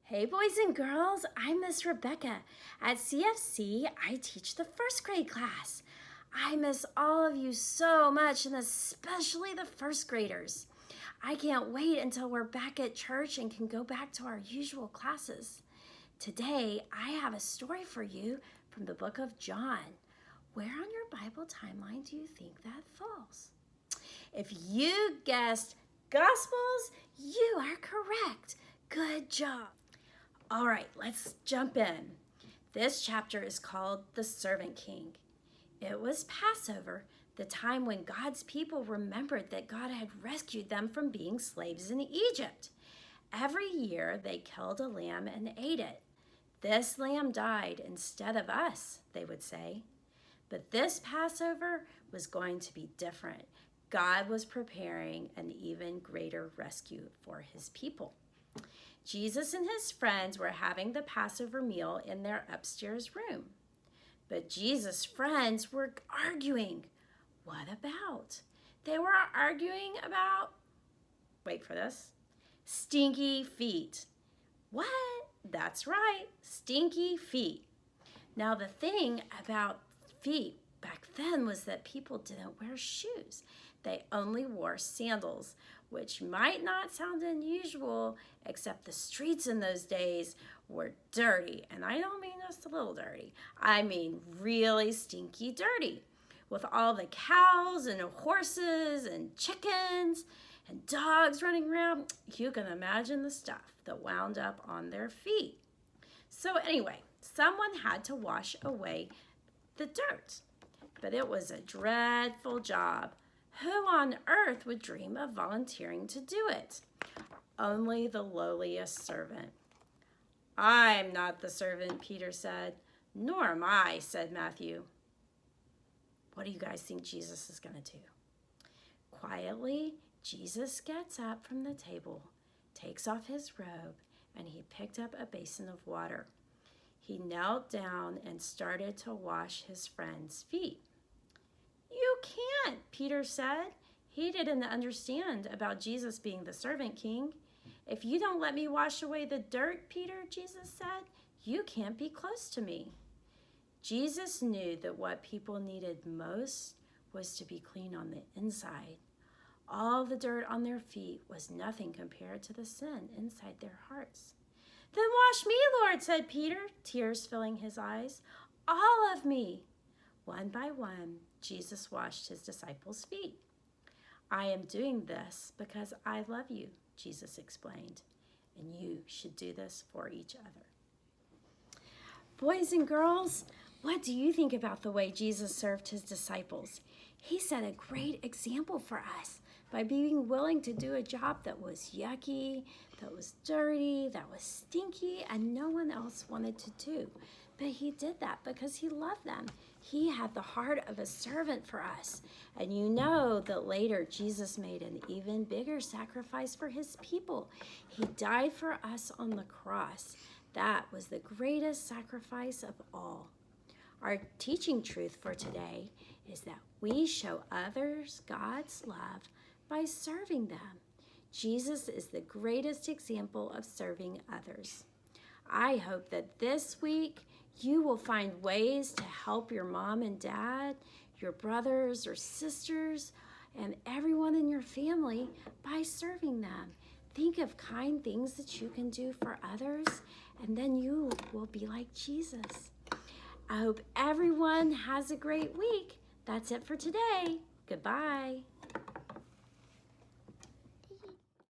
Hey boys and girls, I'm Miss Rebekah. At CFC, I teach the first grade class. I miss all of you so much, and especially the first graders. I can't wait until we're back at church and can go back to our usual classes. Today, I have a story for you from the book of John. Where on your Bible timeline do you think that falls? If you guessed Gospels, you are correct. Good job. All right, let's jump in. This chapter is called The Servant King. It was Passover, the time when God's people remembered that God had rescued them from being slaves in Egypt. Every year they killed a lamb and ate it. This lamb died instead of us, they would say. But this Passover was going to be different. God was preparing an even greater rescue for his people. Jesus and his friends were having the Passover meal in their upstairs room. But Jesus' friends were arguing. What about? They were arguing about, wait for this, stinky feet. What? That's right, stinky feet. Now the thing about feet back then was that people didn't wear shoes. They only wore sandals, which might not sound unusual, except the streets in those days were dirty. And I don't mean just a little dirty. I mean really stinky dirty, with all the cows and horses and chickens and dogs running around. You can imagine the stuff that wound up on their feet. So anyway, someone had to wash away the dirt, but it was a dreadful job. Who on earth would dream of volunteering to do it? Only the lowliest servant. I'm not the servant, Peter said. Nor am I, said Matthew. What do you guys think Jesus is going to do? Quietly, Jesus gets up from the table, takes off his robe, and he picked up a basin of water. He knelt down and started to wash his friend's feet. You can't, Peter said. He didn't understand about Jesus being the servant king. If you don't let me wash away the dirt, Peter, Jesus said, you can't be close to me. Jesus knew that what people needed most was to be clean on the inside. All the dirt on their feet was nothing compared to the sin inside their hearts. Then wash me, Lord, said Peter, tears filling his eyes. All of me. One by one, Jesus washed his disciples' feet. I am doing this because I love you, Jesus explained, and you should do this for each other. Boys and girls, what do you think about the way Jesus served his disciples? He set a great example for us by being willing to do a job that was yucky, that was dirty, that was stinky, and no one else wanted to do. But he did that because he loved them. He had the heart of a servant for us. And you know that later Jesus made an even bigger sacrifice for his people. He died for us on the cross. That was the greatest sacrifice of all. Our teaching truth for today is that we show others God's love by serving them. Jesus is the greatest example of serving others. I hope that this week you will find ways to help your mom and dad, your brothers or sisters, and everyone in your family by serving them. Think of kind things that you can do for others, and then you will be like Jesus. I hope everyone has a great week. That's it for today. Goodbye.